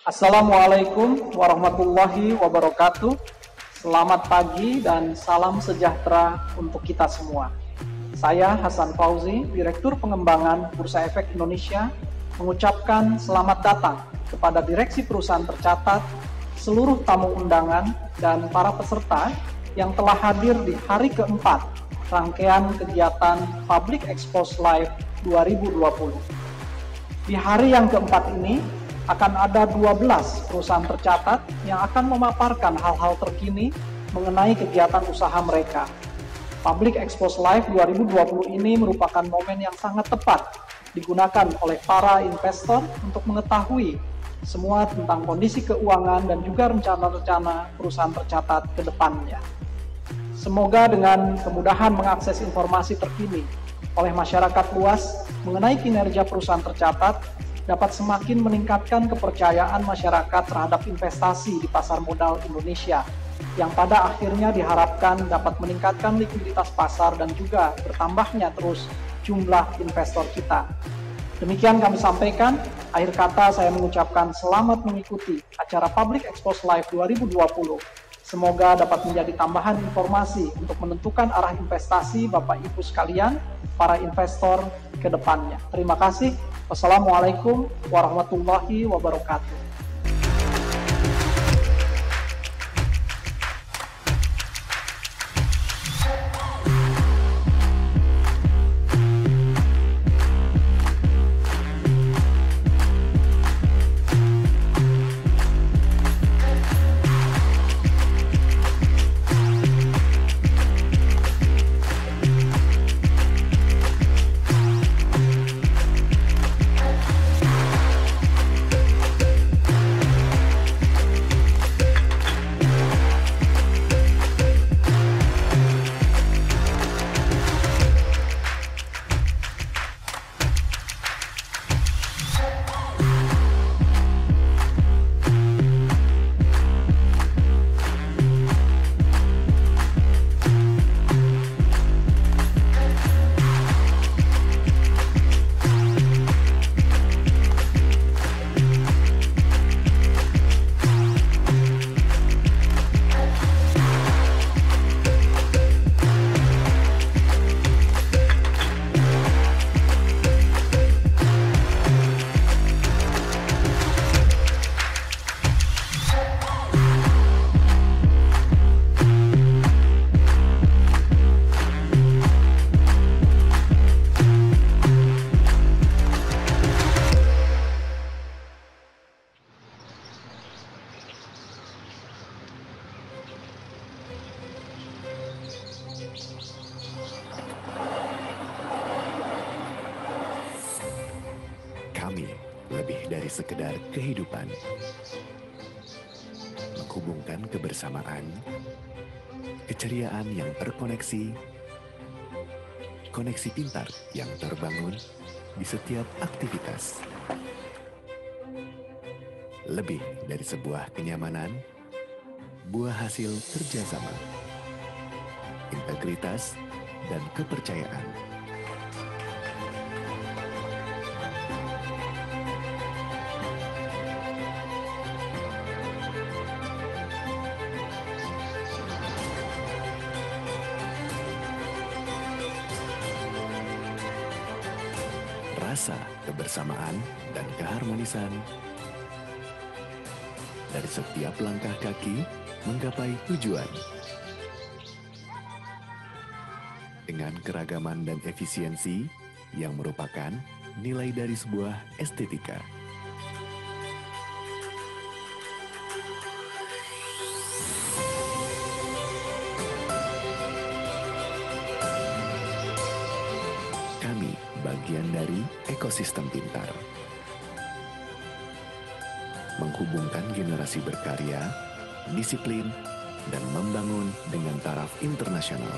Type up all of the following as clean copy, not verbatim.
Assalamualaikum warahmatullahi wabarakatuh. Selamat pagi dan salam sejahtera untuk kita semua. Saya Hasan Fauzi, Direktur Pengembangan Bursa Efek Indonesia, mengucapkan selamat datang kepada Direksi Perusahaan Tercatat, seluruh tamu undangan, dan para peserta yang telah hadir di hari keempat rangkaian kegiatan Public Expose Live 2020. Di hari yang keempat ini, akan ada 12 perusahaan tercatat yang akan memaparkan hal-hal terkini mengenai kegiatan usaha mereka. Public Expose Live 2020 ini merupakan momen yang sangat tepat digunakan oleh para investor untuk mengetahui semua tentang kondisi keuangan dan juga rencana-rencana perusahaan tercatat ke depannya. Semoga dengan kemudahan mengakses informasi terkini oleh masyarakat luas mengenai kinerja perusahaan tercatat dapat semakin meningkatkan kepercayaan masyarakat terhadap investasi di pasar modal Indonesia, yang pada akhirnya diharapkan dapat meningkatkan likuiditas pasar dan juga bertambahnya terus jumlah investor kita. Demikian kami sampaikan, akhir kata saya mengucapkan selamat mengikuti acara Public Expose Live 2020. Semoga dapat menjadi tambahan informasi untuk menentukan arah investasi Bapak Ibu sekalian, para investor ke depannya. Terima kasih. Wassalamualaikum warahmatullahi wabarakatuh. Kami lebih dari sekedar kehidupan, menghubungkan kebersamaan, keceriaan yang terkoneksi, koneksi pintar yang terbangun di setiap aktivitas. Lebih dari sebuah kenyamanan, buah hasil kerjasama, integritas, dan kepercayaan. Rasa kebersamaan dan keharmonisan dari setiap langkah kaki menggapai tujuan. Dengan keragaman dan efisiensi yang merupakan nilai dari sebuah estetika. Kami bagian dari ekosistem pintar. Menghubungkan generasi berkarya, disiplin, dan membangun dengan taraf internasional.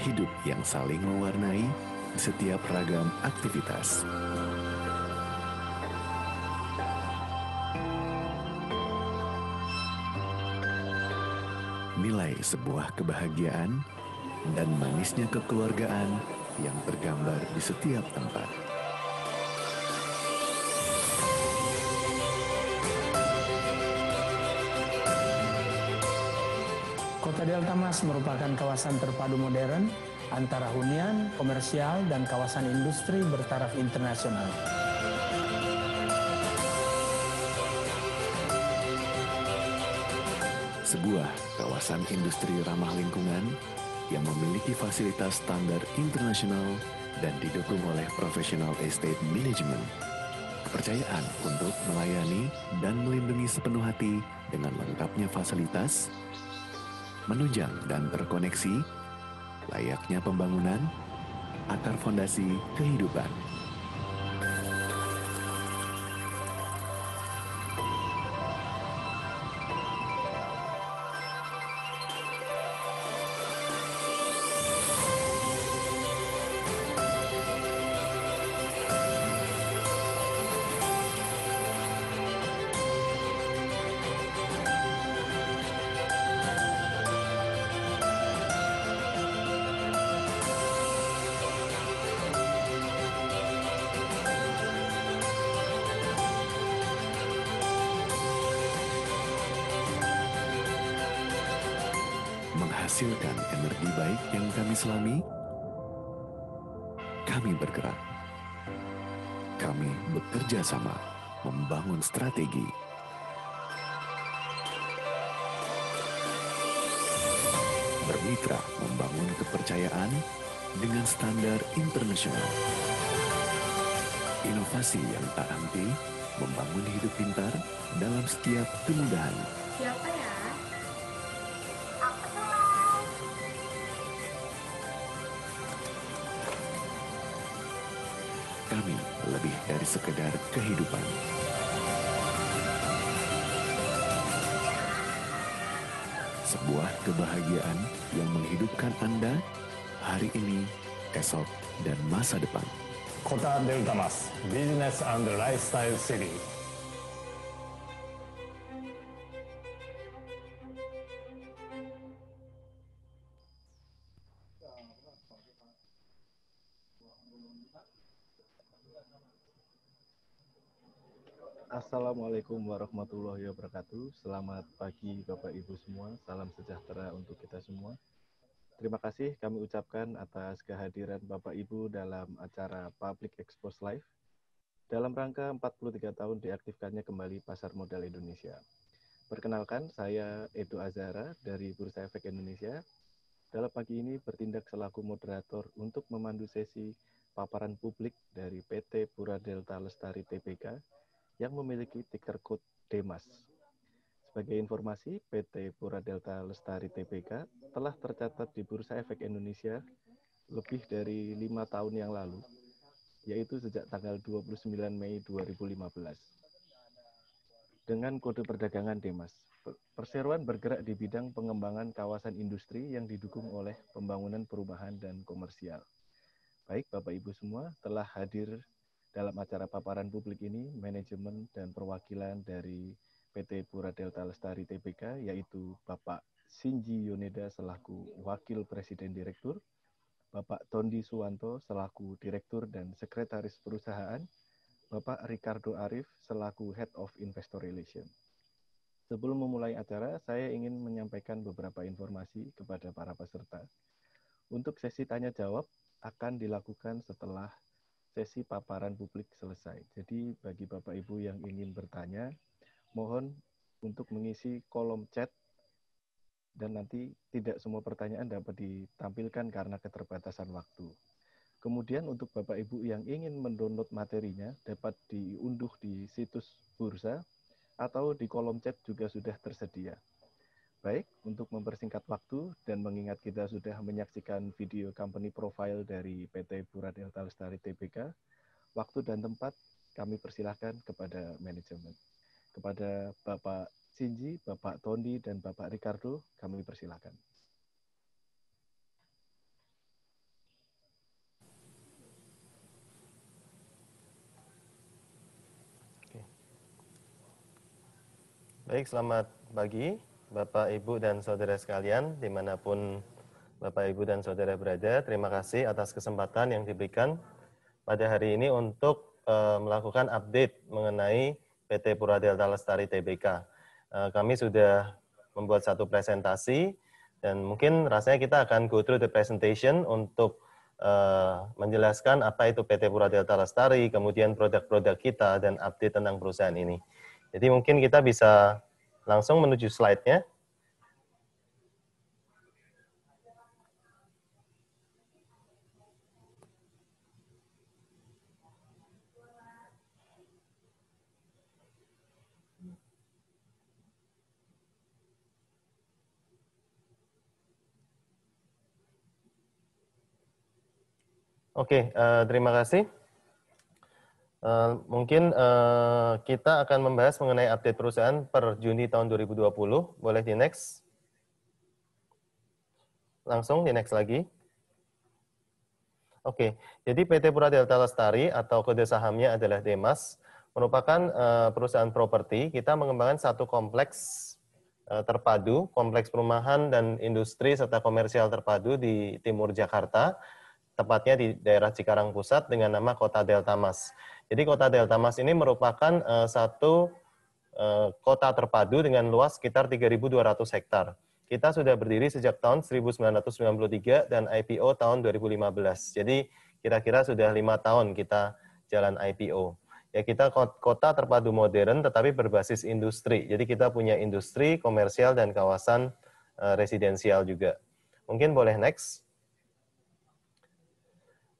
Hidup yang saling mewarnai di setiap ragam aktivitas. nilai sebuah kebahagiaan, dan manisnya kekeluargaan yang tergambar di setiap tempat. Kota Delta Mas merupakan kawasan terpadu modern antara hunian, komersial, dan kawasan industri bertaraf internasional. Sebuah kawasan industri ramah lingkungan yang memiliki fasilitas standar internasional dan didukung oleh profesional estate management. Kepercayaan untuk melayani dan melindungi sepenuh hati dengan lengkapnya fasilitas, menunjang dan terkoneksi, layaknya pembangunan, akar fondasi kehidupan. Menghasilkan energi baik yang kami selami, kami bergerak. Kami bekerja sama membangun strategi. Bermitra membangun kepercayaan dengan standar internasional. Inovasi yang tak henti membangun hidup pintar dalam setiap kemudahan. Siapa ya? Kami lebih dari sekedar kehidupan. Sebuah kebahagiaan yang menghidupkan Anda hari ini, esok, dan masa depan. Kota Delta Mas, Business and Lifestyle City. Assalamualaikum warahmatullahi wabarakatuh. Selamat pagi Bapak Ibu semua. Salam sejahtera untuk kita semua. Terima kasih kami ucapkan atas kehadiran Bapak Ibu dalam acara Public Expose Live dalam rangka 43 tahun diaktifkannya kembali Pasar Modal Indonesia. Perkenalkan, saya Edo Azhara dari Bursa Efek Indonesia. Dalam pagi ini bertindak selaku moderator untuk memandu sesi paparan publik dari PT Pura Delta Lestari Tbk yang memiliki ticker code DEMAS. Sebagai informasi, PT Pura Delta Lestari Tbk telah tercatat di Bursa Efek Indonesia lebih dari 5 tahun yang lalu, yaitu sejak tanggal 29 Mei 2015. Dengan kode perdagangan DEMAS, perseroan bergerak di bidang pengembangan kawasan industri yang didukung oleh pembangunan perumahan dan komersial. Baik, Bapak Ibu semua telah hadir dalam acara paparan publik ini, manajemen dan perwakilan dari PT Pura Delta Lestari Tbk, yaitu Bapak Shinji Yoneda selaku Wakil Presiden Direktur, Bapak Tondi Suwanto selaku Direktur dan Sekretaris Perusahaan, Bapak Ricardo Arif selaku Head of Investor Relations. Sebelum memulai acara, saya ingin menyampaikan beberapa informasi kepada para peserta. Untuk sesi tanya-jawab akan dilakukan setelah sesi paparan publik selesai. Jadi bagi Bapak Ibu yang ingin bertanya, mohon untuk mengisi kolom chat dan nanti tidak semua pertanyaan dapat ditampilkan karena keterbatasan waktu. Kemudian untuk Bapak Ibu yang ingin mendownload materinya dapat diunduh di situs Bursa atau di kolom chat juga sudah tersedia. Baik, untuk mempersingkat waktu dan mengingat kita sudah menyaksikan video company profile dari PT Pura Delta Lestari Tbk, waktu dan tempat kami persilahkan kepada manajemen. Kepada Bapak Shinji, Bapak Tondi, dan Bapak Ricardo, kami persilahkan. Baik, selamat pagi Bapak, Ibu, dan Saudara sekalian, dimanapun Bapak, Ibu, dan Saudara berada. Terima kasih atas kesempatan yang diberikan pada hari ini untuk melakukan update mengenai PT Pura Delta Lestari Tbk. Kami sudah membuat satu presentasi, dan mungkin rasanya kita akan go through the presentation untuk menjelaskan apa itu PT Pura Delta Lestari, kemudian produk-produk kita, dan update tentang perusahaan ini. Jadi mungkin kita bisa langsung menuju slide-nya. Oke, terima kasih. Mungkin kita akan membahas mengenai update perusahaan per Juni tahun 2020. Boleh di next? Langsung di next lagi. Oke, jadi PT Pura Delta Lestari atau kode sahamnya adalah DEMAS, merupakan perusahaan properti. Kita mengembangkan satu kompleks terpadu, kompleks perumahan dan industri serta komersial terpadu di timur Jakarta, tepatnya di daerah Cikarang Pusat dengan nama Kota Delta Mas. Jadi Kota Delta Mas ini merupakan satu kota terpadu dengan luas sekitar 3.200 hektar. Kita sudah berdiri sejak tahun 1993 dan IPO tahun 2015. Jadi kira-kira sudah 5 tahun kita jalan IPO. Ya, kita kota terpadu modern tetapi berbasis industri. Jadi kita punya industri, komersial, dan kawasan residensial juga. Mungkin boleh next.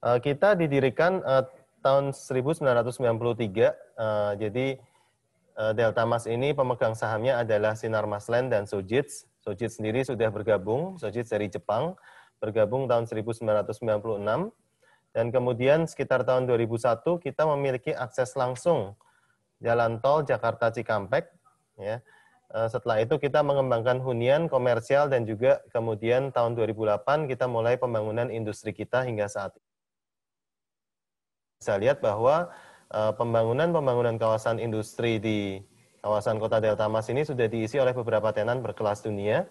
Kita didirikan tahun 1993, jadi Delta Mas ini pemegang sahamnya adalah Sinarmas Land dan Sojitz. Sojitz sendiri sudah bergabung, Sojitz dari Jepang, bergabung tahun 1996, dan kemudian sekitar tahun 2001 kita memiliki akses langsung jalan tol Jakarta Cikampek. Ya. Setelah itu kita mengembangkan hunian komersial dan juga kemudian tahun 2008 kita mulai pembangunan industri kita hingga saat ini. Bisa lihat bahwa pembangunan kawasan industri di kawasan Kota Delta Mas ini sudah diisi oleh beberapa tenan berkelas dunia.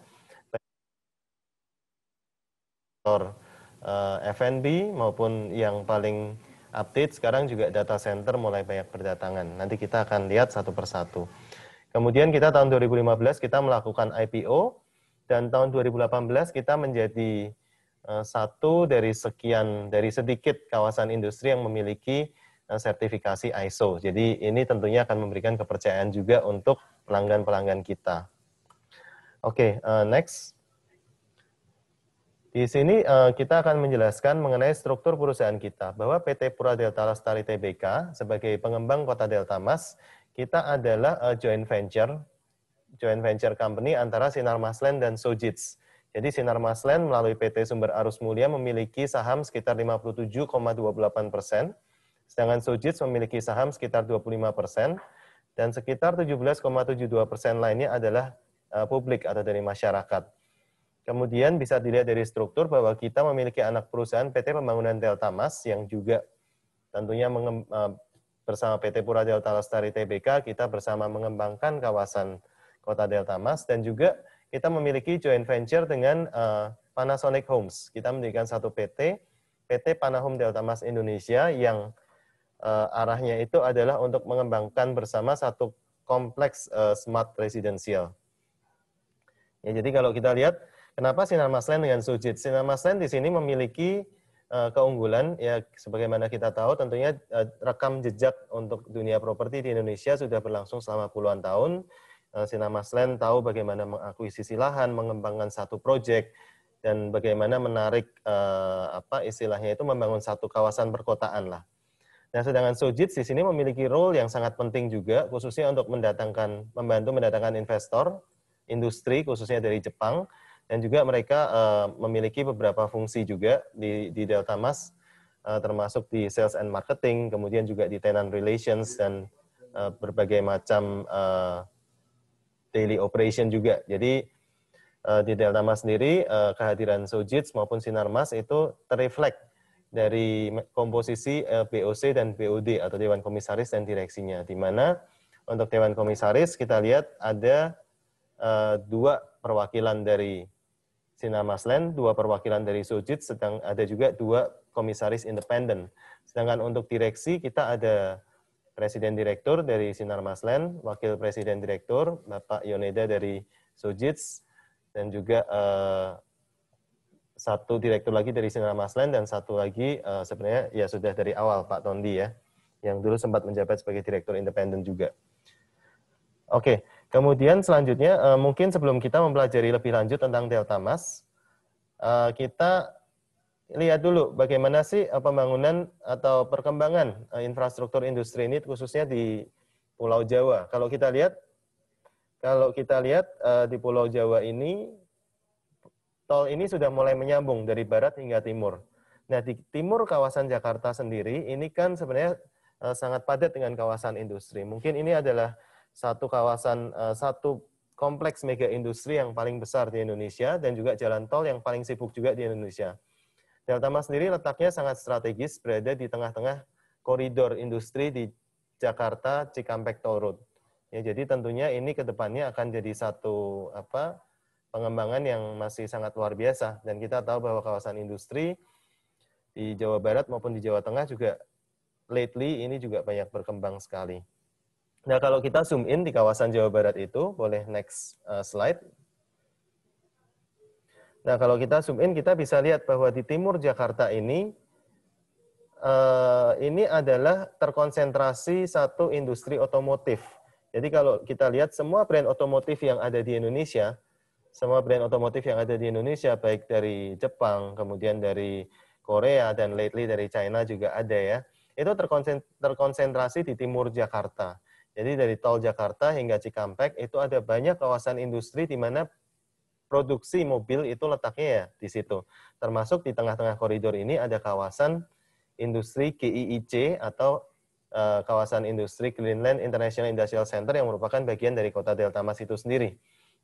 F&B maupun yang paling update sekarang juga data center mulai banyak berdatangan. Nanti kita akan lihat satu persatu. Kemudian kita tahun 2015 kita melakukan IPO dan tahun 2018 kita menjadi satu dari sedikit kawasan industri yang memiliki sertifikasi ISO. Jadi ini tentunya akan memberikan kepercayaan juga untuk pelanggan-pelanggan kita. Oke, next. Di sini kita akan menjelaskan mengenai struktur perusahaan kita, bahwa PT Pura Delta Lestari Tbk sebagai pengembang Kota Delta Mas, kita adalah joint venture company antara Sinarmas Land dan Sojitz. Jadi Sinarmas Land melalui PT Sumber Arus Mulia memiliki saham sekitar 57,28%, sedangkan Sojitz memiliki saham sekitar 25%, dan sekitar 17,72% lainnya adalah publik atau dari masyarakat. Kemudian bisa dilihat dari struktur bahwa kita memiliki anak perusahaan PT Pembangunan Delta Mas yang juga tentunya bersama PT Pura Delta Lestari Tbk kita bersama mengembangkan kawasan Kota Delta Mas, dan juga kita memiliki joint venture dengan Panasonic Homes. Kita mendirikan satu PT Panahome Delta Mas Indonesia yang arahnya itu adalah untuk mengembangkan bersama satu kompleks smart residential. Ya, jadi kalau kita lihat kenapa Sinarmas Land dengan Sojitz? Sinarmas Land di sini memiliki keunggulan, ya sebagaimana kita tahu tentunya rekam jejak untuk dunia properti di Indonesia sudah berlangsung selama puluhan tahun. Sinarmas Land tahu bagaimana mengakuisisi lahan, mengembangkan satu proyek, dan bagaimana menarik istilahnya itu membangun satu kawasan perkotaan lah. Nah, sedangkan Sojitz di sini memiliki role yang sangat penting juga, khususnya untuk membantu mendatangkan investor industri khususnya dari Jepang, dan juga mereka memiliki beberapa fungsi juga di Delta Mas, termasuk di sales and marketing, kemudian juga di tenant relations dan berbagai macam daily operation juga. Jadi di Delta Mas sendiri kehadiran Sojitz maupun Sinarmas itu terreflect dari komposisi BOC dan BOD atau Dewan Komisaris dan Direksinya, di mana untuk Dewan Komisaris kita lihat ada 2 perwakilan dari Sinar Maslen, 2 perwakilan dari Sojitz, sedang ada juga 2 komisaris independen. Sedangkan untuk direksi kita ada Presiden Direktur dari Sinar Maslen, Wakil Presiden Direktur Bapak Yoneda dari Sojitz, dan juga 1 direktur lagi dari Sinar Maslen, dan 1 lagi sebenarnya ya sudah dari awal Pak Tondi ya, yang dulu sempat menjabat sebagai Direktur Independen juga. Oke, kemudian selanjutnya mungkin sebelum kita mempelajari lebih lanjut tentang Delta Mas, kita lihat dulu bagaimana sih pembangunan atau perkembangan infrastruktur industri ini khususnya di Pulau Jawa. Kalau kita lihat di Pulau Jawa ini, tol ini sudah mulai menyambung dari barat hingga timur. Nah, di timur kawasan Jakarta sendiri ini kan sebenarnya sangat padat dengan kawasan industri. Mungkin ini adalah satu kawasan, satu kompleks mega industri yang paling besar di Indonesia dan juga jalan tol yang paling sibuk juga di Indonesia. Delta Mas sendiri letaknya sangat strategis, berada di tengah-tengah koridor industri di Jakarta Cikampek Toll Road. Ya, jadi tentunya ini ke depannya akan jadi satu pengembangan yang masih sangat luar biasa, dan kita tahu bahwa kawasan industri di Jawa Barat maupun di Jawa Tengah juga lately ini juga banyak berkembang sekali. Nah, kalau kita zoom in di kawasan Jawa Barat itu, boleh next slide. Nah, kalau kita zoom in, kita bisa lihat bahwa di timur Jakarta ini adalah terkonsentrasi satu industri otomotif. Jadi kalau kita lihat semua brand otomotif yang ada di Indonesia, baik dari Jepang, kemudian dari Korea, dan lately dari China juga ada ya, itu terkonsentrasi di timur Jakarta. Jadi dari tol Jakarta hingga Cikampek itu ada banyak kawasan industri di mana produksi mobil itu letaknya ya di situ. Termasuk di tengah-tengah koridor ini ada kawasan industri GIIC atau kawasan industri Greenland International Industrial Center yang merupakan bagian dari kota Delta Mas itu sendiri.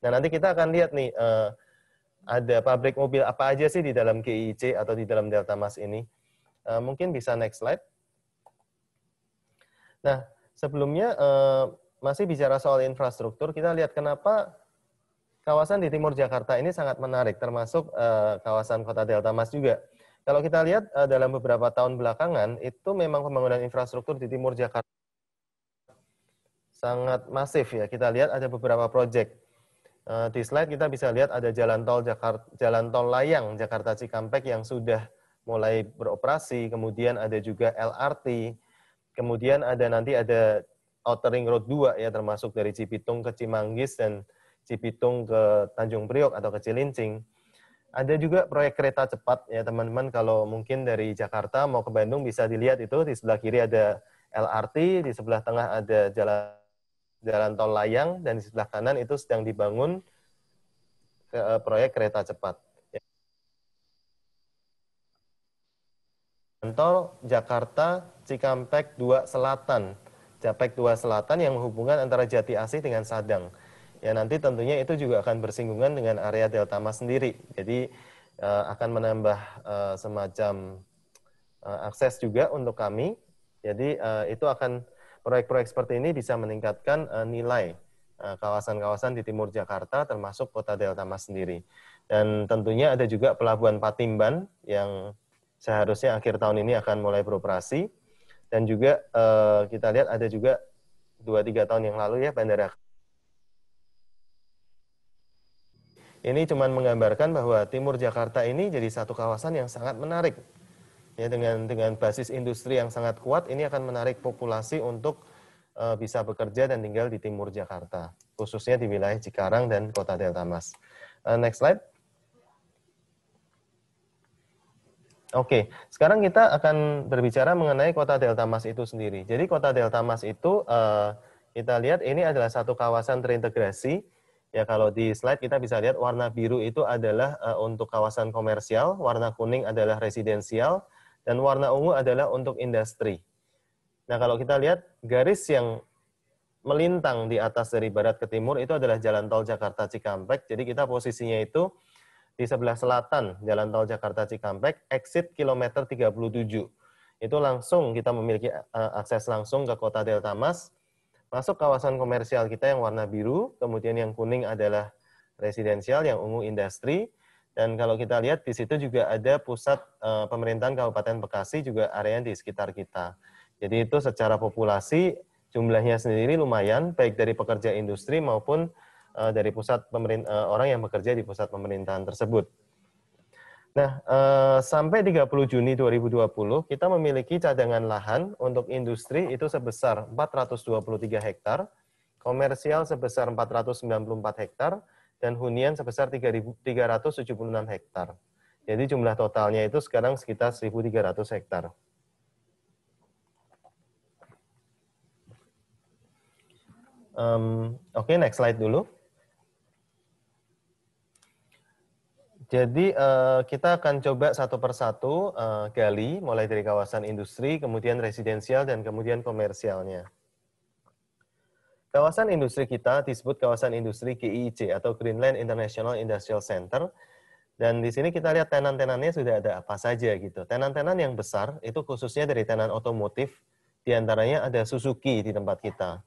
Nah, nanti kita akan lihat nih ada pabrik mobil apa aja sih di dalam GIIC atau di dalam Delta Mas ini. Mungkin bisa next slide. Nah, sebelumnya masih bicara soal infrastruktur, kita lihat kenapa kawasan di timur Jakarta ini sangat menarik, termasuk kawasan kota Delta Mas juga. Kalau kita lihat dalam beberapa tahun belakangan, itu memang pembangunan infrastruktur di timur Jakarta sangat masif ya. Kita lihat ada beberapa proyek. Di slide kita bisa lihat ada jalan tol layang Jakarta Cikampek yang sudah mulai beroperasi, kemudian ada juga LRT, kemudian nanti ada Outer Ring Road 2 ya, termasuk dari Cibitung ke Cimanggis dan Cibitung ke Tanjung Priok atau ke Cilincing. Ada juga proyek kereta cepat ya teman-teman, kalau mungkin dari Jakarta mau ke Bandung bisa dilihat itu di sebelah kiri ada LRT, di sebelah tengah ada jalan tol layang, dan di sebelah kanan itu sedang dibangun proyek kereta cepat. Tol Jakarta Cikampek 2 Selatan, Japek 2 Selatan yang menghubungkan antara Jati Asih dengan Sadang. Ya, nanti tentunya itu juga akan bersinggungan dengan area Delta Mas sendiri. Jadi akan menambah semacam akses juga untuk kami. Jadi itu akan proyek-proyek seperti ini bisa meningkatkan nilai kawasan-kawasan di timur Jakarta termasuk kota Delta Mas sendiri. Dan tentunya ada juga Pelabuhan Patimban yang seharusnya akhir tahun ini akan mulai beroperasi. Dan juga kita lihat ada juga 2-3 tahun yang lalu ya Bandara. Ini cuma menggambarkan bahwa timur Jakarta ini jadi satu kawasan yang sangat menarik. Ya, dengan basis industri yang sangat kuat, ini akan menarik populasi untuk bisa bekerja dan tinggal di timur Jakarta, khususnya di wilayah Cikarang dan kota Delta Mas. Next slide. Oke, sekarang kita akan berbicara mengenai kota Delta Mas itu sendiri. Jadi kota Delta Mas itu kita lihat ini adalah satu kawasan terintegrasi. Ya, kalau di slide kita bisa lihat warna biru itu adalah untuk kawasan komersial, warna kuning adalah residensial, dan warna ungu adalah untuk industri. Nah, kalau kita lihat garis yang melintang di atas dari barat ke timur itu adalah jalan tol Jakarta Cikampek. Jadi kita posisinya itu di sebelah selatan jalan tol Jakarta Cikampek, exit kilometer 37. Itu langsung kita memiliki akses langsung ke kota Delta Mas. Masuk kawasan komersial kita yang warna biru, kemudian yang kuning adalah residensial, yang ungu industri, dan kalau kita lihat di situ juga ada pusat pemerintahan Kabupaten Bekasi juga area di sekitar kita. Jadi itu secara populasi jumlahnya sendiri lumayan, baik dari pekerja industri maupun dari pusat orang yang bekerja di pusat pemerintahan tersebut. Nah, sampai 30 Juni 2020, kita memiliki cadangan lahan untuk industri itu sebesar 423 hektar, komersial sebesar 494 hektar, dan hunian sebesar 376 hektar. Jadi jumlah totalnya itu sekarang sekitar 1.300 hektar. Oke, next slide dulu. Jadi kita akan coba satu persatu gali, mulai dari kawasan industri, kemudian residensial, dan kemudian komersialnya. Kawasan industri kita disebut kawasan industri GIIC atau Greenland International Industrial Center. Dan di sini kita lihat tenan-tenannya sudah ada apa saja gitu. Tenan-tenan yang besar itu khususnya dari tenan otomotif, diantaranya ada Suzuki di tempat kita.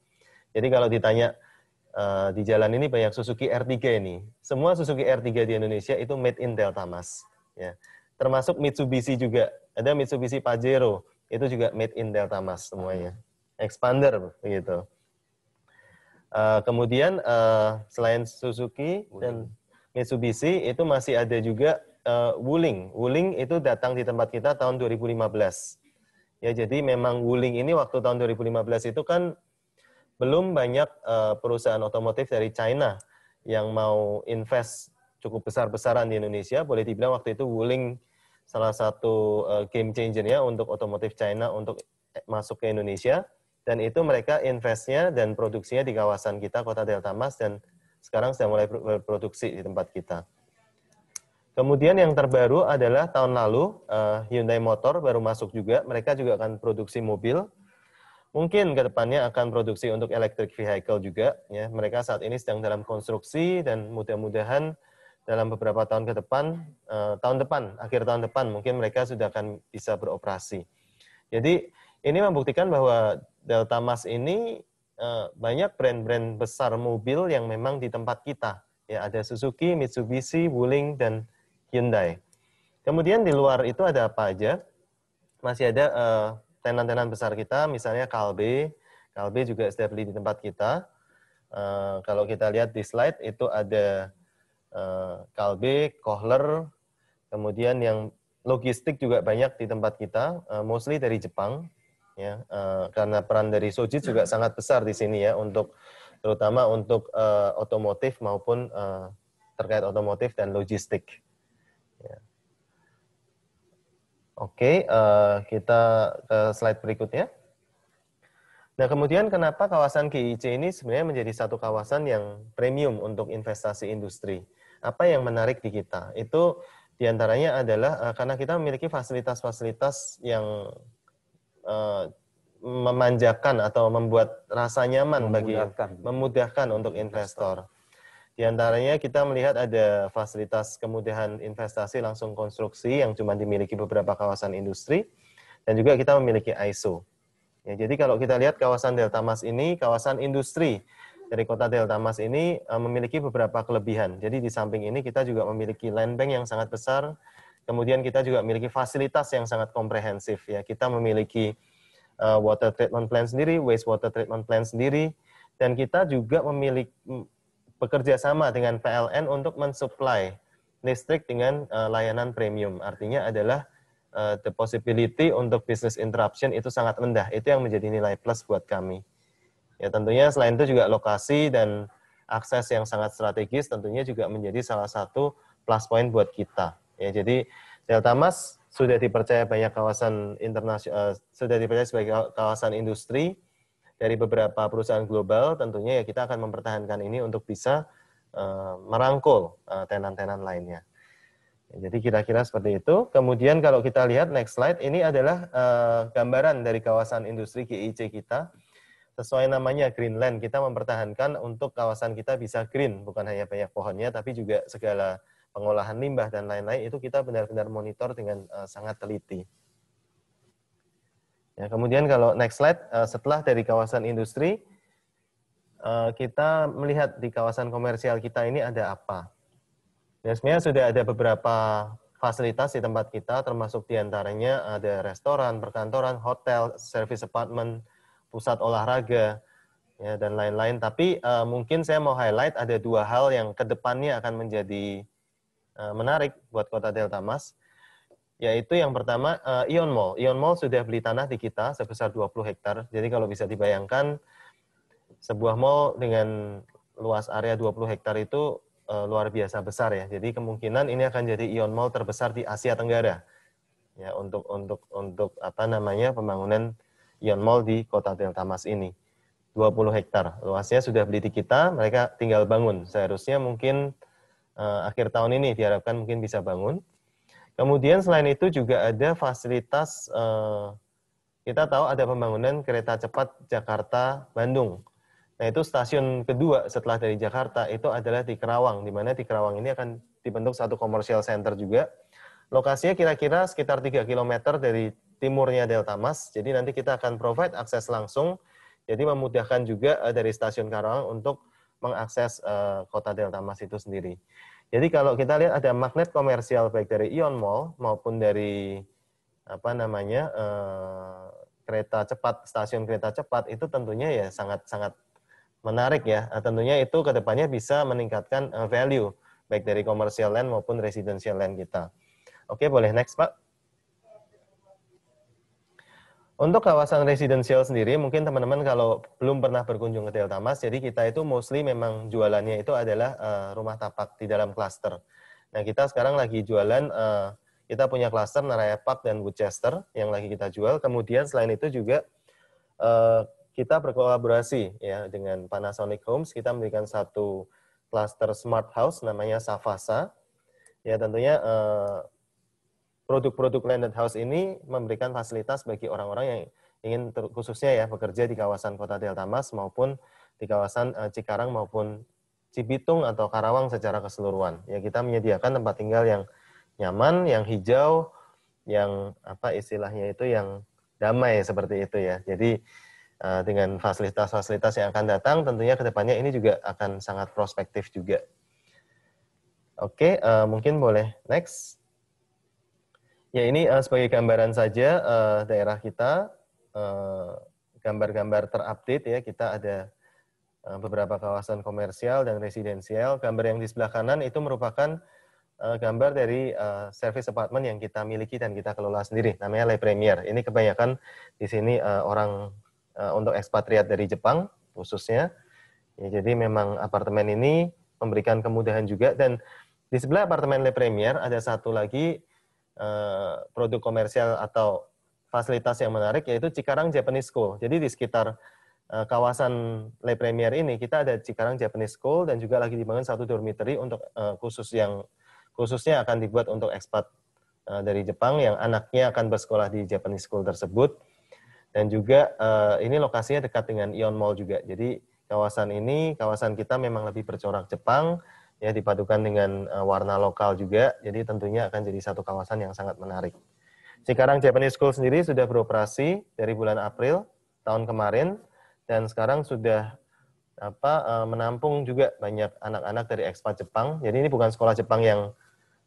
Jadi kalau ditanya, di jalan ini banyak Suzuki R3 ini. Semua Suzuki R3 di Indonesia itu made in Delta Mas. Ya. Termasuk Mitsubishi juga. Ada Mitsubishi Pajero, itu juga made in Delta Mas semuanya. Expander, begitu. Kemudian selain Suzuki dan Mitsubishi, itu masih ada juga Wuling. Wuling itu datang di tempat kita tahun 2015. Ya, jadi memang Wuling ini waktu tahun 2015 itu kan belum banyak perusahaan otomotif dari China yang mau invest cukup besar-besaran di Indonesia. Boleh dibilang waktu itu Wuling salah satu game changer-nya untuk otomotif China untuk masuk ke Indonesia. Dan itu mereka investnya dan produksinya di kawasan kita, Kota Delta Mas, dan sekarang sudah mulai berproduksi di tempat kita. Kemudian yang terbaru adalah tahun lalu Hyundai Motor baru masuk juga. Mereka juga akan produksi mobil. Mungkin ke depannya akan produksi untuk electric vehicle juga. Ya. Mereka saat ini sedang dalam konstruksi dan mudah-mudahan dalam beberapa tahun ke depan, akhir tahun depan, mungkin mereka sudah akan bisa beroperasi. Jadi ini membuktikan bahwa Delta Mas ini banyak brand-brand besar mobil yang memang di tempat kita. Ya, ada Suzuki, Mitsubishi, Wuling, dan Hyundai. Kemudian di luar itu ada apa aja? Masih ada tenan-tenan besar kita, misalnya Kalbe. Kalbe juga sudah beli di tempat kita. Kalau kita lihat di slide, itu ada Kalbe, Kohler, kemudian yang logistik juga banyak di tempat kita, mostly dari Jepang. Ya, karena peran dari Sojitz juga sangat besar di sini ya, terutama untuk otomotif maupun terkait otomotif dan logistik. Ya. Oke, kita ke slide berikutnya. Nah, kemudian kenapa kawasan GIIC ini sebenarnya menjadi satu kawasan yang premium untuk investasi industri? Apa yang menarik di kita? Itu diantaranya adalah karena kita memiliki fasilitas-fasilitas yang memanjakan atau membuat rasa nyaman memudahkan untuk investor. Di antaranya kita melihat ada fasilitas kemudahan investasi langsung konstruksi yang cuma dimiliki beberapa kawasan industri, dan juga kita memiliki ISO. Ya, jadi kalau kita lihat kawasan Delta Mas ini, kawasan industri dari kota Delta Mas ini memiliki beberapa kelebihan. Jadi di samping ini kita juga memiliki land bank yang sangat besar, kemudian kita juga memiliki fasilitas yang sangat komprehensif. Ya, kita memiliki water treatment plant sendiri, wastewater treatment plant sendiri, dan kita juga memiliki bekerja sama dengan PLN untuk mensuplai listrik dengan layanan premium. Artinya adalah the possibility untuk business interruption itu sangat rendah. Itu yang menjadi nilai plus buat kami. Ya, tentunya selain itu juga lokasi dan akses yang sangat strategis tentunya juga menjadi salah satu plus point buat kita. Ya, jadi Delta Mas sudah dipercaya banyak kawasan internasional, sudah dipercaya sebagai kawasan industri dari beberapa perusahaan global. Tentunya ya kita akan mempertahankan ini untuk bisa merangkul tenan-tenan lainnya. Jadi kira-kira seperti itu. Kemudian kalau kita lihat next slide, ini adalah gambaran dari kawasan industri GIIC kita. Sesuai namanya Greenland, kita mempertahankan untuk kawasan kita bisa green, bukan hanya banyak pohonnya, tapi juga segala pengolahan limbah dan lain-lain itu kita benar-benar monitor dengan sangat teliti. Ya, kemudian kalau next slide, setelah dari kawasan industri, kita melihat di kawasan komersial kita ini ada apa. Ya, sebenarnya sudah ada beberapa fasilitas di tempat kita, termasuk diantaranya ada restoran, perkantoran, hotel, service apartment, pusat olahraga, ya, dan lain-lain. Tapi mungkin saya mau highlight ada dua hal yang kedepannya akan menjadi menarik buat Kota Delta Mas, yaitu yang pertama Ion Mall. Ion Mall sudah beli tanah di kita sebesar 20 hektar. Jadi kalau bisa dibayangkan, sebuah mall dengan luas area 20 hektar itu luar biasa besar ya. Jadi kemungkinan ini akan jadi Ion Mall terbesar di Asia Tenggara. Ya, untuk apa namanya pembangunan Ion Mall di Kota Delta Mas ini. 20 hektar. Luasnya sudah beli di kita, mereka tinggal bangun. Seharusnya mungkin akhir tahun ini diharapkan mungkin bisa bangun. Kemudian selain itu juga ada fasilitas, kita tahu ada pembangunan kereta cepat Jakarta-Bandung. Nah, itu stasiun kedua setelah dari Jakarta itu adalah di Kerawang, di mana di Kerawang ini akan dibentuk satu commercial center juga. Lokasinya kira-kira sekitar 3 km dari timurnya Delta Mas, jadi nanti kita akan provide akses langsung, jadi memudahkan juga dari stasiun Kerawang untuk mengakses Kota Delta Mas itu sendiri. Jadi kalau kita lihat ada magnet komersial baik dari Ion Mall maupun dari apa namanya kereta cepat, stasiun kereta cepat itu tentunya ya sangat-sangat menarik ya. Tentunya itu kedepannya bisa meningkatkan value baik dari commercial land maupun residential land kita. Oke, boleh next Pak. Untuk kawasan residensial sendiri, mungkin teman-teman kalau belum pernah berkunjung ke Delta Mas, jadi kita itu mostly memang jualannya itu adalah rumah tapak di dalam klaster. Nah, kita sekarang lagi jualan, kita punya klaster Naraya Park dan Woodchester yang lagi kita jual. Kemudian selain itu juga kita berkolaborasi ya dengan Panasonic Homes, kita memberikan satu klaster smart house namanya Savasa. Ya, tentunya produk-produk landed house ini memberikan fasilitas bagi orang-orang yang ingin khususnya ya bekerja di kawasan Kota Delta Mas maupun di kawasan Cikarang maupun Cibitung atau Karawang secara keseluruhan. Ya, kita menyediakan tempat tinggal yang nyaman, yang hijau, yang apa istilahnya itu yang damai seperti itu ya. Jadi dengan fasilitas-fasilitas yang akan datang tentunya ke depannya ini juga akan sangat prospektif juga. Oke, mungkin boleh next. Ya, ini sebagai gambaran saja daerah kita, gambar-gambar terupdate ya, kita ada beberapa kawasan komersial dan residensial. Gambar yang di sebelah kanan itu merupakan gambar dari service apartment yang kita miliki dan kita kelola sendiri, namanya Le Premier. Ini kebanyakan di sini orang untuk ekspatriat dari Jepang khususnya. Ya, jadi memang apartemen ini memberikan kemudahan juga, dan di sebelah apartemen Le Premier ada satu lagi produk komersial atau fasilitas yang menarik, yaitu Cikarang Japanese School. Jadi di sekitar kawasan Le Premier ini kita ada Cikarang Japanese School dan juga lagi dibangun satu dormitory untuk khususnya akan dibuat untuk ekspat dari Jepang yang anaknya akan bersekolah di Japanese School tersebut. Dan juga ini lokasinya dekat dengan Ion Mall juga. Jadi kawasan kita memang lebih bercorak Jepang, ya dipadukan dengan warna lokal juga, jadi tentunya akan jadi satu kawasan yang sangat menarik. Cikarang Japanese School sendiri sudah beroperasi dari bulan April tahun kemarin, dan sekarang sudah menampung juga banyak anak-anak dari ekspat Jepang. Jadi ini bukan sekolah Jepang yang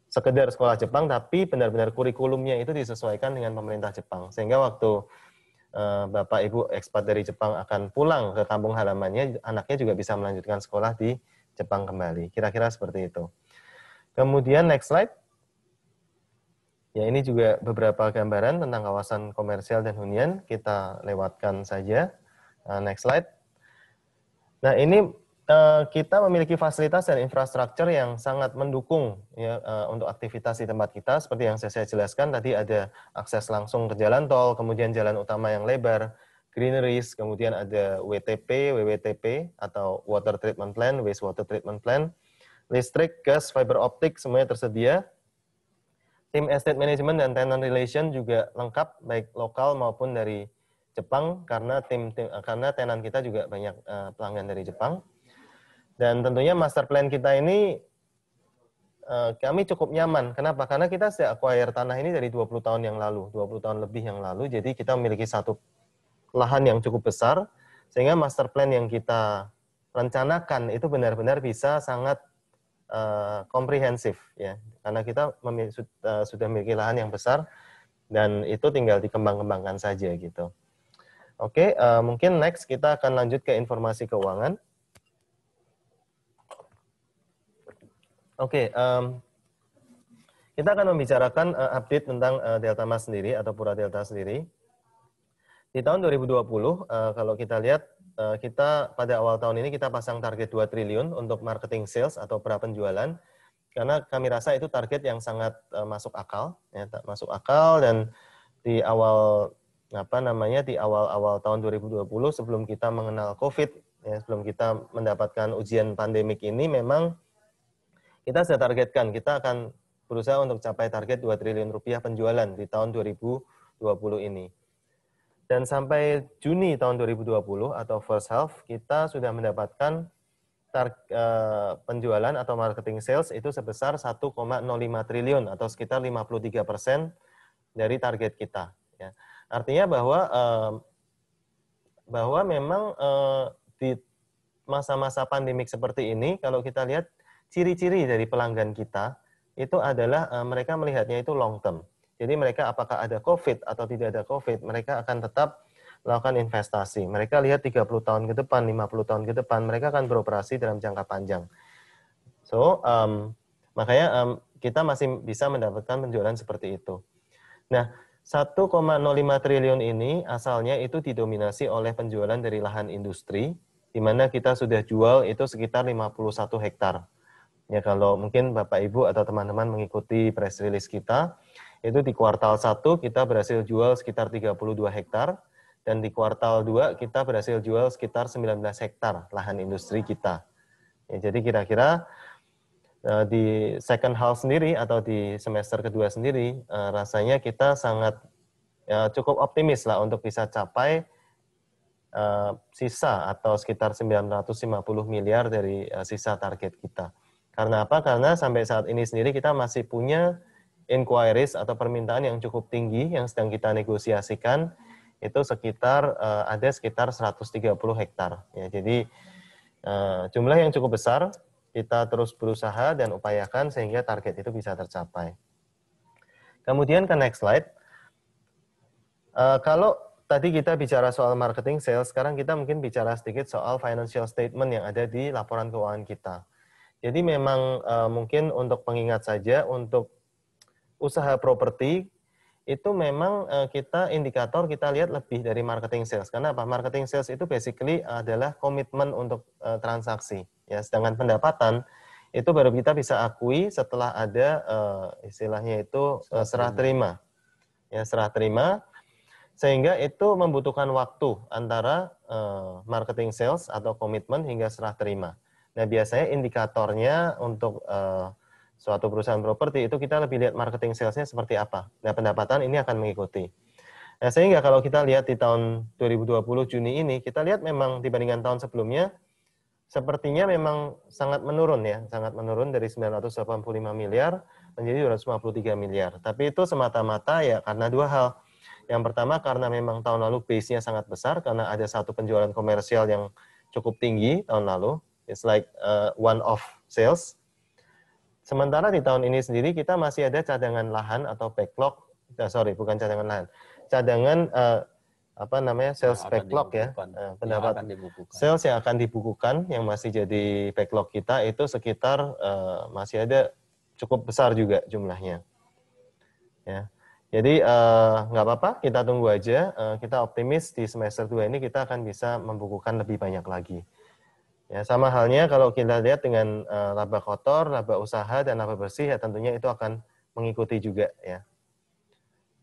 sekedar sekolah Jepang, tapi benar-benar kurikulumnya itu disesuaikan dengan pemerintah Jepang. Sehingga waktu Bapak Ibu ekspat dari Jepang akan pulang ke kampung halamannya, anaknya juga bisa melanjutkan sekolah di Jepang kembali. Kira-kira seperti itu. Kemudian next slide. Ya, ini juga beberapa gambaran tentang kawasan komersial dan hunian. Kita lewatkan saja. Next slide. Nah, ini kita memiliki fasilitas dan infrastruktur yang sangat mendukung ya, untuk aktivitas di tempat kita. Seperti yang saya jelaskan tadi, ada akses langsung ke jalan tol, kemudian jalan utama yang lebar, greeneries, kemudian ada WTP, WWTP, atau Water Treatment Plant, Wastewater Treatment Plant, listrik, gas, fiber optik, semuanya tersedia. Tim estate management dan tenant relation juga lengkap, baik lokal maupun dari Jepang, karena tenant kita juga banyak pelanggan dari Jepang. Dan tentunya master plan kita ini kami cukup nyaman. Kenapa? Karena kita sudah acquire tanah ini dari 20 tahun yang lalu, 20 tahun lebih yang lalu, jadi kita memiliki satu lahan yang cukup besar, sehingga master plan yang kita rencanakan itu benar-benar bisa sangat komprehensif ya, karena kita sudah memiliki lahan yang besar dan itu tinggal dikembang-kembangkan saja gitu. Oke, mungkin next kita akan lanjut ke informasi keuangan. Oke, kita akan membicarakan update tentang Delta Mas sendiri atau Pura Delta sendiri. Di tahun 2020, kalau kita lihat, kita pada awal tahun ini kita pasang target 2 triliun untuk marketing sales atau pra-penjualan, karena kami rasa itu target yang sangat masuk akal, ya, masuk akal, dan di awal di awal-awal tahun 2020 sebelum kita mengenal COVID, ya, sebelum kita mendapatkan ujian pandemik ini, memang kita sudah targetkan kita akan berusaha untuk capai target 2 triliun rupiah penjualan di tahun 2020 ini. Dan sampai Juni tahun 2020 atau first half, kita sudah mendapatkan penjualan atau marketing sales itu sebesar 1,05 triliun atau sekitar 53% dari target kita. Ya. Artinya bahwa memang di masa-masa pandemik seperti ini, kalau kita lihat ciri-ciri dari pelanggan kita, itu adalah mereka melihatnya itu long term. Jadi mereka apakah ada COVID atau tidak ada COVID, mereka akan tetap melakukan investasi. Mereka lihat 30 tahun ke depan, 50 tahun ke depan, mereka akan beroperasi dalam jangka panjang. So, makanya kita masih bisa mendapatkan penjualan seperti itu. Nah, 1,05 triliun ini asalnya itu didominasi oleh penjualan dari lahan industri, di mana kita sudah jual itu sekitar 51 hektar. Ya, kalau mungkin Bapak Ibu atau teman-teman mengikuti press release kita, itu di kuartal 1 kita berhasil jual sekitar 32 hektar, dan di kuartal 2 kita berhasil jual sekitar 19 hektar lahan industri kita. Ya, jadi kira-kira di second half sendiri atau di semester kedua sendiri, rasanya kita sangat cukup optimis lah untuk bisa capai sisa atau sekitar 950 miliar dari sisa target kita. Karena apa? Karena sampai saat ini sendiri kita masih punya inquiries atau permintaan yang cukup tinggi yang sedang kita negosiasikan, itu ada sekitar 130 hektar. Ya, jadi jumlah yang cukup besar, kita terus berusaha dan upayakan sehingga target itu bisa tercapai. Kemudian ke next slide. Kalau tadi kita bicara soal marketing sales, sekarang kita mungkin bicara sedikit soal financial statement yang ada di laporan keuangan kita. Jadi memang mungkin untuk pengingat saja, untuk usaha properti, itu memang indikator kita lihat lebih dari marketing sales. Karena apa? Marketing sales itu basically adalah komitmen untuk transaksi. Ya, sedangkan pendapatan itu baru kita bisa akui setelah ada istilahnya itu serah terima. Ya, serah terima, sehingga itu membutuhkan waktu antara marketing sales atau komitmen hingga serah terima. Nah, biasanya indikatornya untuk suatu perusahaan properti itu kita lebih lihat marketing sales-nya seperti apa. Nah, pendapatan ini akan mengikuti. Nah, sehingga kalau kita lihat di tahun 2020 Juni ini, kita lihat memang dibandingkan tahun sebelumnya, sepertinya memang sangat menurun ya, sangat menurun dari 985 miliar menjadi 253 miliar. Tapi itu semata-mata ya karena dua hal. Yang pertama karena memang tahun lalu base-nya sangat besar, karena ada satu penjualan komersial yang cukup tinggi tahun lalu. It's like one-off sales. Sementara di tahun ini sendiri kita masih ada cadangan lahan atau backlog, bukan cadangan lahan, cadangan sales backlog ya, pendapat sales yang akan dibukukan yang masih jadi backlog kita itu sekitar masih ada cukup besar juga jumlahnya. Ya, jadi nggak apa-apa, kita tunggu aja, kita optimis di semester 2 ini kita akan bisa membukukan lebih banyak lagi. Ya, sama halnya kalau kita lihat dengan laba kotor, laba usaha, dan laba bersih, ya tentunya itu akan mengikuti juga ya.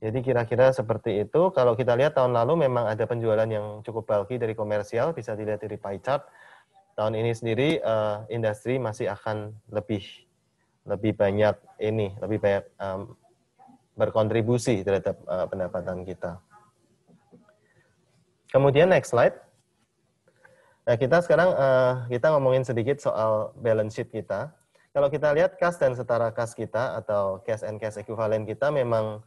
Jadi kira-kira seperti itu. Kalau kita lihat tahun lalu memang ada penjualan yang cukup bulky dari komersial, bisa dilihat dari pie chart. Tahun ini sendiri industri masih akan lebih banyak berkontribusi terhadap pendapatan kita. Kemudian next slide. Nah, kita sekarang kita ngomongin sedikit soal balance sheet kita. Kalau kita lihat kas dan setara kas kita atau cash and cash equivalent kita memang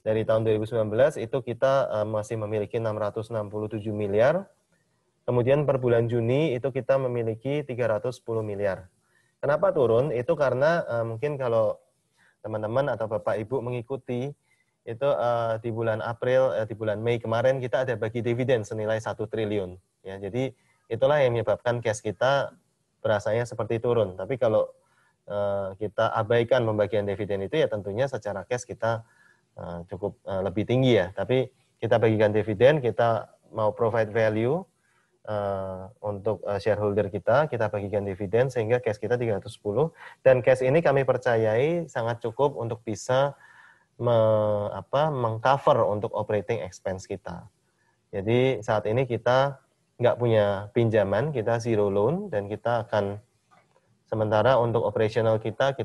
dari tahun 2019 itu kita masih memiliki 667 miliar. Kemudian per bulan Juni itu kita memiliki 310 miliar. Kenapa turun? Itu karena mungkin kalau teman-teman atau Bapak Ibu mengikuti itu di bulan April, di bulan Mei kemarin kita ada bagi dividen senilai 1 triliun. Ya, jadi itulah yang menyebabkan cash kita berasanya seperti turun. Tapi kalau kita abaikan pembagian dividen itu ya tentunya secara cash kita cukup lebih tinggi ya. Tapi kita bagikan dividen, kita mau provide value untuk shareholder kita bagikan dividen sehingga cash kita 310 dan cash ini kami percayai sangat cukup untuk bisa mengcover untuk operating expense kita. Jadi saat ini kita nggak punya pinjaman, kita zero loan dan kita akan sementara untuk operational kita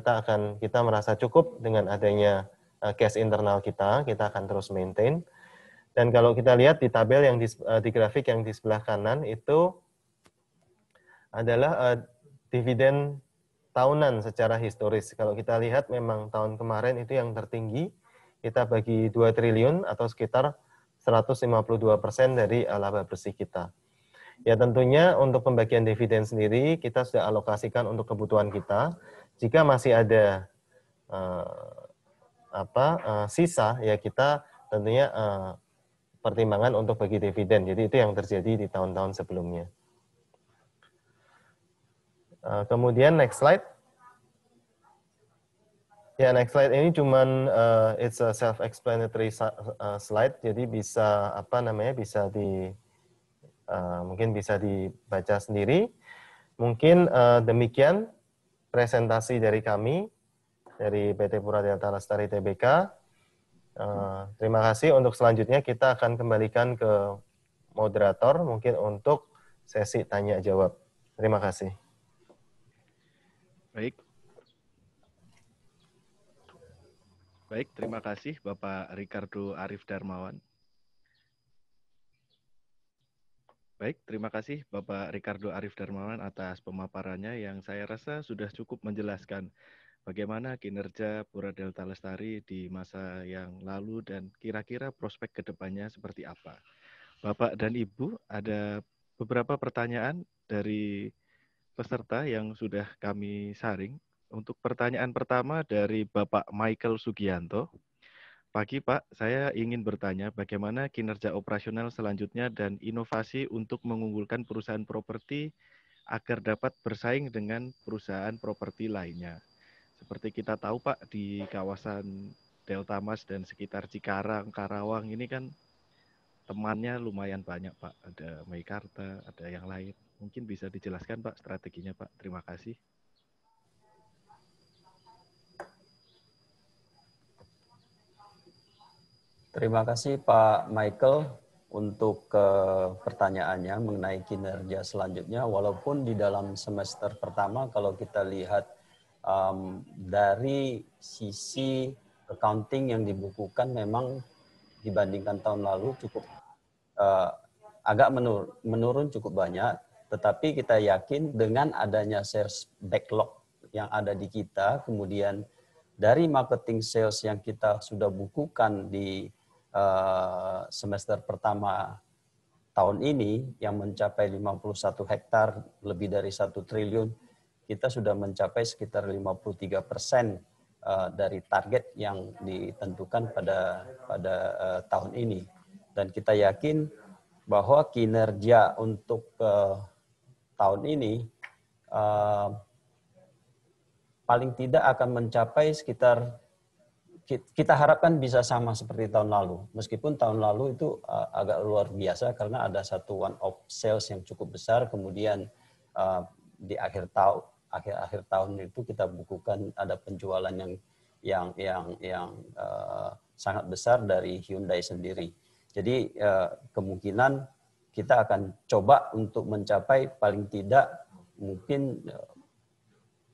merasa cukup dengan adanya cash internal kita akan terus maintain. Dan kalau kita lihat di tabel yang di grafik yang di sebelah kanan itu adalah dividen tahunan secara historis. Kalau kita lihat memang tahun kemarin itu yang tertinggi, kita bagi 2 triliun atau sekitar 152% dari laba bersih kita. Ya tentunya untuk pembagian dividen sendiri kita sudah alokasikan untuk kebutuhan kita. Jika masih ada sisa ya kita tentunya pertimbangan untuk bagi dividen. Jadi itu yang terjadi di tahun-tahun sebelumnya. Kemudian next slide. Ya next slide ini cuman it's a self-explanatory slide. Jadi bisa bisa mungkin bisa dibaca sendiri. Mungkin demikian presentasi dari kami dari PT Pura Delta Lestari Tbk. Terima kasih. Untuk selanjutnya kita akan kembalikan ke moderator mungkin untuk sesi tanya jawab. Terima kasih. Baik, terima kasih Bapak Ricardo Arif Darmawan. Atas pemaparannya yang saya rasa sudah cukup menjelaskan bagaimana kinerja Pura Delta Lestari di masa yang lalu dan kira-kira prospek ke depannya seperti apa. Bapak dan Ibu, ada beberapa pertanyaan dari peserta yang sudah kami saring. Untuk pertanyaan pertama dari Bapak Michael Sugianto. Pagi Pak, saya ingin bertanya bagaimana kinerja operasional selanjutnya dan inovasi untuk mengunggulkan perusahaan properti agar dapat bersaing dengan perusahaan properti lainnya. Seperti kita tahu Pak, di kawasan Delta Mas dan sekitar Cikarang, Karawang ini kan temannya lumayan banyak Pak. Ada Meikarta, ada yang lain. Mungkin bisa dijelaskan Pak strateginya Pak. Terima kasih. Terima kasih Pak Michael untuk pertanyaannya mengenai kinerja selanjutnya. Walaupun di dalam semester pertama kalau kita lihat dari sisi accounting yang dibukukan memang dibandingkan tahun lalu cukup agak menurun cukup banyak, tetapi kita yakin dengan adanya sales backlog yang ada di kita, kemudian dari marketing sales yang kita sudah bukukan di semester pertama tahun ini yang mencapai 51 hektar lebih dari 1 triliun, kita sudah mencapai sekitar 53% dari target yang ditentukan pada tahun ini. Dan kita yakin bahwa kinerja untuk tahun ini paling tidak akan mencapai sekitar, kita harapkan bisa sama seperti tahun lalu. Meskipun tahun lalu itu agak luar biasa karena ada satu one-off sales yang cukup besar, kemudian di akhir tahun itu kita bukukan ada penjualan yang sangat besar dari Hyundai sendiri. Jadi kemungkinan kita akan coba untuk mencapai paling tidak mungkin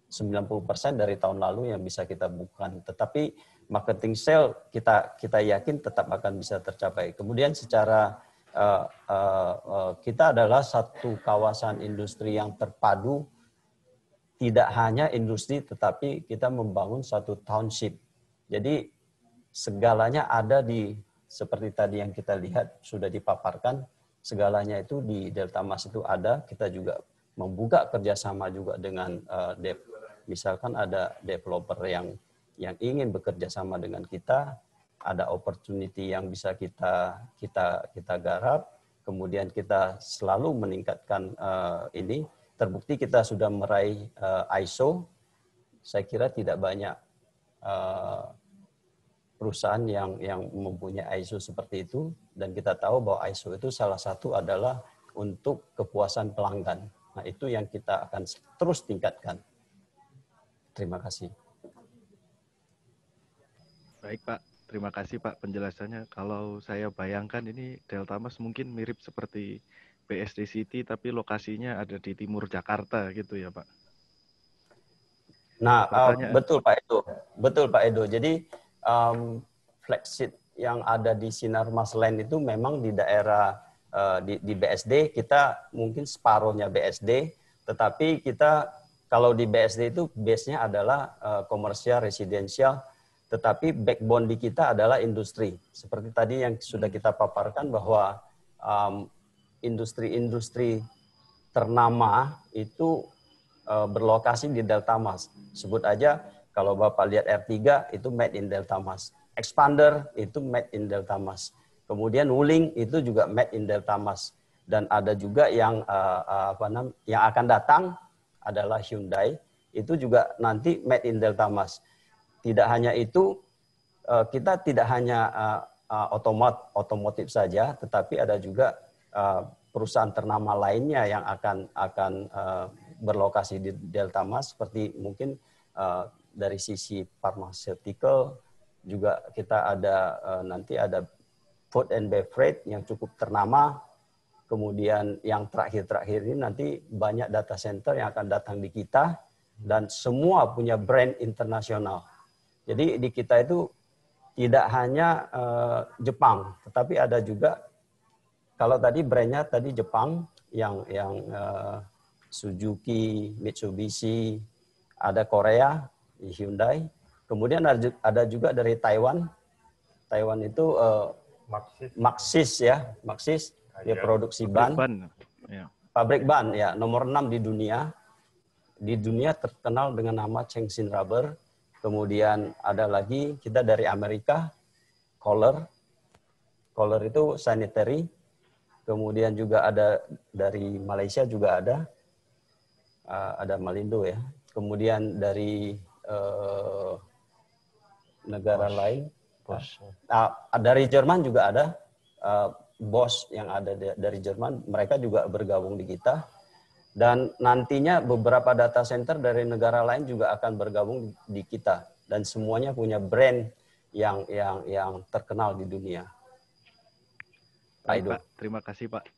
90% dari tahun lalu yang bisa kita bukukan. Tetapi marketing sale kita yakin tetap akan bisa tercapai. Kemudian secara kita adalah satu kawasan industri yang terpadu. Tidak hanya industri, tetapi kita membangun satu township. Jadi segalanya ada seperti tadi yang kita lihat sudah dipaparkan, segalanya itu di Delta Mas itu ada. Kita juga membuka kerjasama juga dengan misalkan ada developer yang ingin bekerja sama dengan kita, ada opportunity yang bisa kita garap, kemudian kita selalu meningkatkan ini. Terbukti kita sudah meraih ISO. Saya kira tidak banyak perusahaan yang mempunyai ISO seperti itu, dan kita tahu bahwa ISO itu salah satu adalah untuk kepuasan pelanggan. Nah, itu yang kita akan terus tingkatkan. Terima kasih. Baik Pak, terima kasih Pak penjelasannya. Kalau saya bayangkan ini Delta Mas mungkin mirip seperti BSD City, tapi lokasinya ada di timur Jakarta gitu ya Pak. Nah, betul Pak Edo. Betul Pak Edo. Jadi flagship yang ada di Sinarmas Land itu memang di daerah di BSD, kita mungkin separuhnya BSD, tetapi kita kalau di BSD itu base-nya adalah komersial, residensial, tetapi backbone di kita adalah industri. Seperti tadi yang sudah kita paparkan bahwa industri-industri ternama itu berlokasi di Delta Mas. Sebut aja kalau Bapak lihat R3 itu made in Delta Mas. Expander itu made in Delta Mas. Kemudian Wuling itu juga made in Delta Mas. Dan ada juga yang yang akan datang adalah Hyundai, itu juga nanti made in Delta Mas. Tidak hanya itu, kita tidak hanya otomotif saja, tetapi ada juga perusahaan ternama lainnya yang akan berlokasi di Delta Mas, seperti mungkin dari sisi pharmaceutical juga kita ada nanti ada food and beverage yang cukup ternama. Kemudian yang terakhir ini nanti banyak data center yang akan datang di kita dan semua punya brand internasional. Jadi di kita itu tidak hanya Jepang, tetapi ada juga kalau tadi brandnya tadi Jepang yang Suzuki, Mitsubishi, ada Korea, Hyundai. Kemudian ada juga dari Taiwan. Taiwan itu Maxis ya, Maxis. Dia produksi ban, pabrik ban ya, nomor 6 di dunia. Di dunia terkenal dengan nama Chengxin Rubber. Kemudian ada lagi kita dari Amerika, Kohler. Kohler itu sanitary. Kemudian juga ada dari Malaysia juga ada Malindo ya. Kemudian dari negara lain, dari Jerman juga ada. Bosch yang ada dari Jerman, mereka juga bergabung di kita. Dan nantinya beberapa data center dari negara lain juga akan bergabung di kita. Dan semuanya punya brand yang terkenal di dunia. Baik, Pak, terima kasih Pak.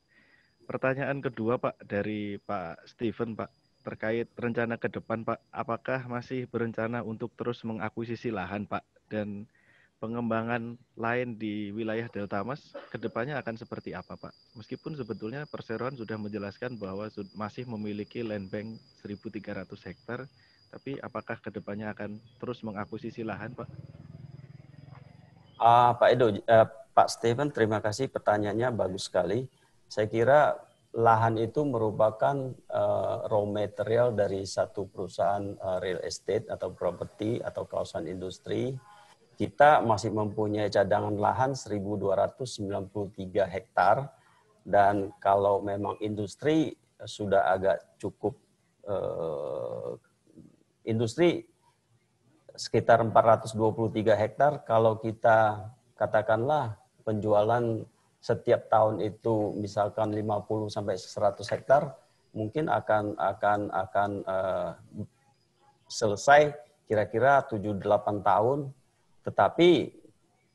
Pertanyaan kedua Pak dari Pak Steven Pak, terkait rencana ke depan Pak, apakah masih berencana untuk terus mengakuisisi lahan Pak, dan pengembangan lain di wilayah Delta Mas kedepannya akan seperti apa Pak? Meskipun sebetulnya Perseroan sudah menjelaskan bahwa masih memiliki land bank 1.300 hektar, tapi apakah kedepannya akan terus mengakuisisi lahan Pak? Pak Edo, Pak Steven, terima kasih pertanyaannya bagus sekali. Saya kira lahan itu merupakan raw material dari satu perusahaan real estate atau property atau kawasan industri. Kita masih mempunyai cadangan lahan 1.293 hektar, dan kalau memang industri sudah agak cukup, industri sekitar 423 hektar, kalau kita katakanlah penjualan setiap tahun itu misalkan 50 sampai 100 hektar, mungkin akan selesai kira-kira 7-8 tahun. Tetapi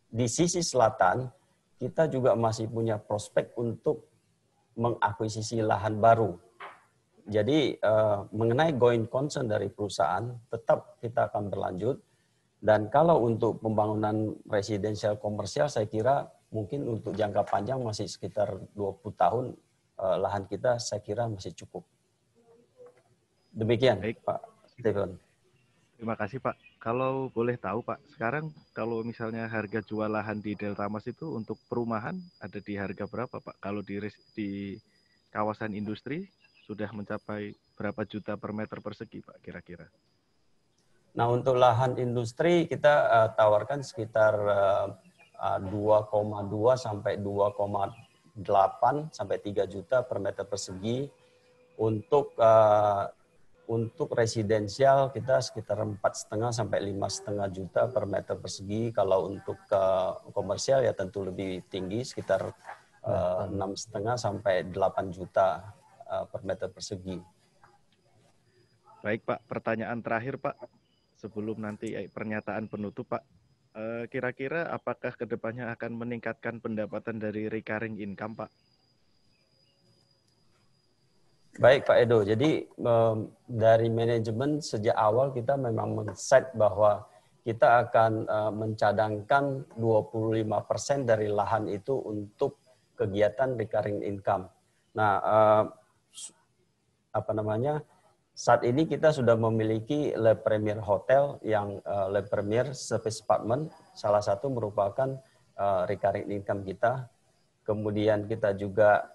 di sisi selatan, kita juga masih punya prospek untuk mengakuisisi lahan baru. Jadi mengenai going concern dari perusahaan, tetap kita akan berlanjut. Dan kalau untuk pembangunan residensial komersial, saya kira mungkin untuk jangka panjang masih sekitar 20 tahun, lahan kita saya kira masih cukup. Demikian, baik Pak Steven. Terima kasih Pak. Kalau boleh tahu Pak, sekarang kalau misalnya harga jual lahan di Delta Mas itu untuk perumahan ada di harga berapa Pak? Kalau di kawasan industri sudah mencapai berapa juta per meter persegi Pak kira-kira? Nah, untuk lahan industri kita tawarkan sekitar 2,2 sampai 2,8 sampai 3 juta per meter persegi. Untuk residensial kita sekitar 4,5 sampai 5,5 juta per meter persegi. Kalau untuk komersial ya tentu lebih tinggi, sekitar 6,5 sampai 8 juta per meter persegi. Baik Pak, pertanyaan terakhir Pak, sebelum nanti pernyataan penutup Pak. Kira-kira apakah kedepannya akan meningkatkan pendapatan dari recurring income Pak? Baik Pak Edo, jadi dari manajemen sejak awal kita memang men-set bahwa kita akan mencadangkan 25% dari lahan itu untuk kegiatan recurring income. Nah, saat ini kita sudah memiliki Le Premier Hotel yang Le Premier Service Apartment, salah satu merupakan recurring income kita. Kemudian kita juga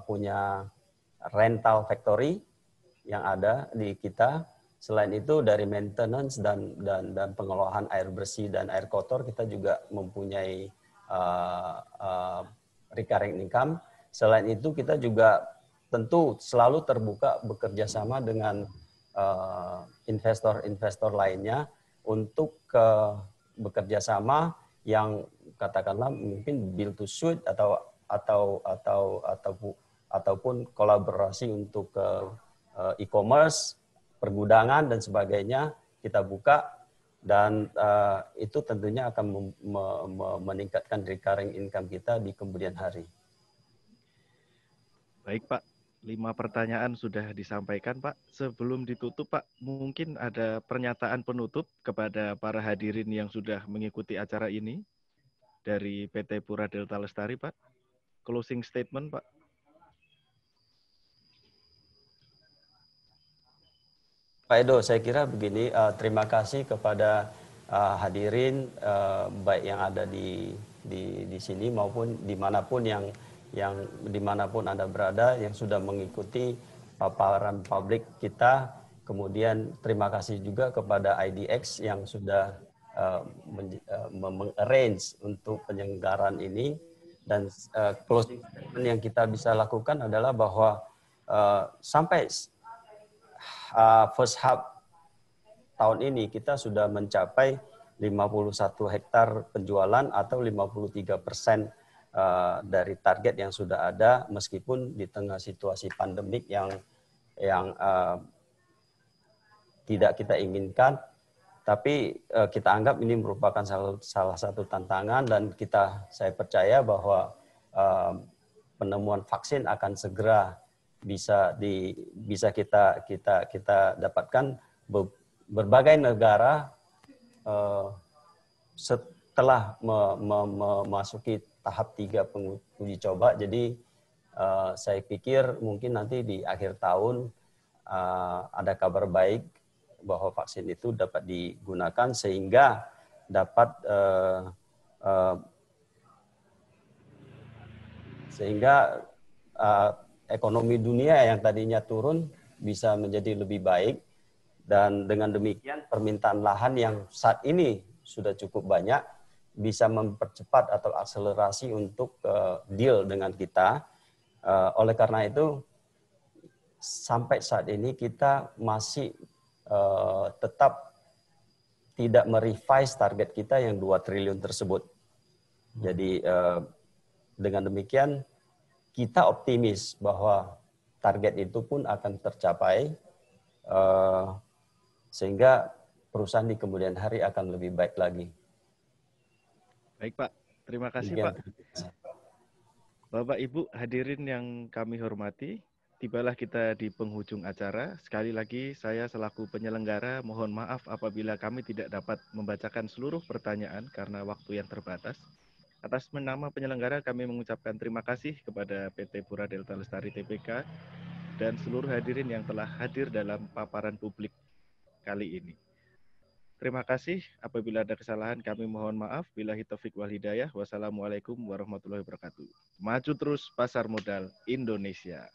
punya rental factory yang ada di kita. Selain itu dari maintenance dan pengelolaan air bersih dan air kotor kita juga mempunyai recurring income. Selain itu kita juga tentu selalu terbuka bekerja sama dengan investor-investor lainnya untuk bekerja sama yang katakanlah mungkin build to suit ataupun kolaborasi untuk e-commerce, pergudangan dan sebagainya kita buka, dan itu tentunya akan meningkatkan recurring income kita di kemudian hari. Baik Pak, 5 pertanyaan sudah disampaikan Pak. Sebelum ditutup Pak, mungkin ada pernyataan penutup kepada para hadirin yang sudah mengikuti acara ini dari PT Pura Delta Lestari Pak. Closing statement Pak. Pak Edo, saya kira begini, terima kasih kepada hadirin baik yang ada di sini maupun dimanapun dimanapun Anda berada yang sudah mengikuti paparan publik kita. Kemudian terima kasih juga kepada IDX yang sudah mengarrange untuk penyelenggaraan ini. Dan closing statement yang kita bisa lakukan adalah bahwa sampai first half tahun ini kita sudah mencapai 51 hektar penjualan atau 53% dari target yang sudah ada, meskipun di tengah situasi pandemik yang tidak kita inginkan, tapi kita anggap ini merupakan salah satu tantangan, dan saya percaya bahwa penemuan vaksin akan segera bisa kita dapatkan. Berbagai negara setelah memasuki tahap 3 uji coba, jadi saya pikir mungkin nanti di akhir tahun ada kabar baik bahwa vaksin itu dapat digunakan sehingga dapat ekonomi dunia yang tadinya turun bisa menjadi lebih baik, dan dengan demikian permintaan lahan yang saat ini sudah cukup banyak bisa mempercepat atau akselerasi untuk deal dengan kita. Oleh karena itu sampai saat ini kita masih tetap tidak merevise target kita yang 2 triliun tersebut. Jadi dengan demikian kita optimis bahwa target itu pun akan tercapai, sehingga perusahaan di kemudian hari akan lebih baik lagi. Baik Pak, terima kasih Pak. Bapak Ibu hadirin yang kami hormati, tibalah kita di penghujung acara. Sekali lagi saya selaku penyelenggara mohon maaf apabila kami tidak dapat membacakan seluruh pertanyaan karena waktu yang terbatas. Atas nama penyelenggara kami mengucapkan terima kasih kepada PT Pura Delta Lestari Tbk dan seluruh hadirin yang telah hadir dalam paparan publik kali ini. Terima kasih. Apabila ada kesalahan kami mohon maaf. Billahi taufik wal hidayah. Wassalamualaikum warahmatullahi wabarakatuh. Maju terus pasar modal Indonesia.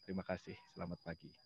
Terima kasih. Selamat pagi.